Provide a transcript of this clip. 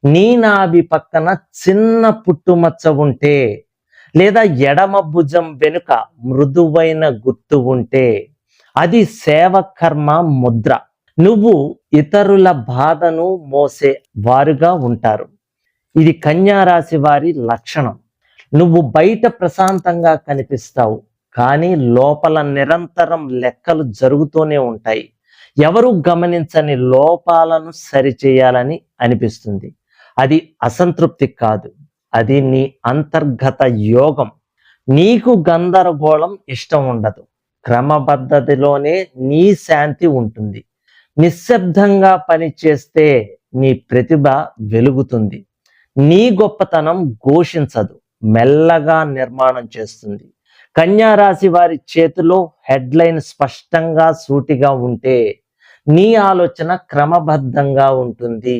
నీ నాభి పక్కన చిన్న పుట్టుమచ్చ ఉంటే, లేదా ఎడమ భుజం వెనుక మృదువైన గుర్తు ఉంటే, అది సేవకర్మ ముద్ర. నువ్వు ఇతరుల బాధను మోసే వారుగా ఉంటారు. ఇది కన్యా రాశి వారి లక్షణం. నువ్వు బయట ప్రశాంతంగా కనిపిస్తావు, కానీ లోపల నిరంతరం లెక్కలు జరుగుతూనే ఉంటాయి. ఎవరు గమనించని లోపాలను సరిచేయాలని అనిపిస్తుంది. అది అసంతృప్తి కాదు, అది నీ అంతర్గత యోగం. నీకు గందరగోళం ఇష్టం ఉండదు. క్రమబద్ధతిలోనే నీ శాంతి ఉంటుంది. నిశ్శబ్దంగా పనిచేస్తే నీ ప్రతిభ వెలుగుతుంది. నీ గొప్పతనం ఘోషించదు, మెల్లగా నిర్మాణం చేస్తుంది. కన్యా రాశి వారి చేతిలో హెడ్లైన్ స్పష్టంగా సూటిగా ఉంటే, నీ ఆలోచన క్రమబద్ధంగా ఉంటుంది.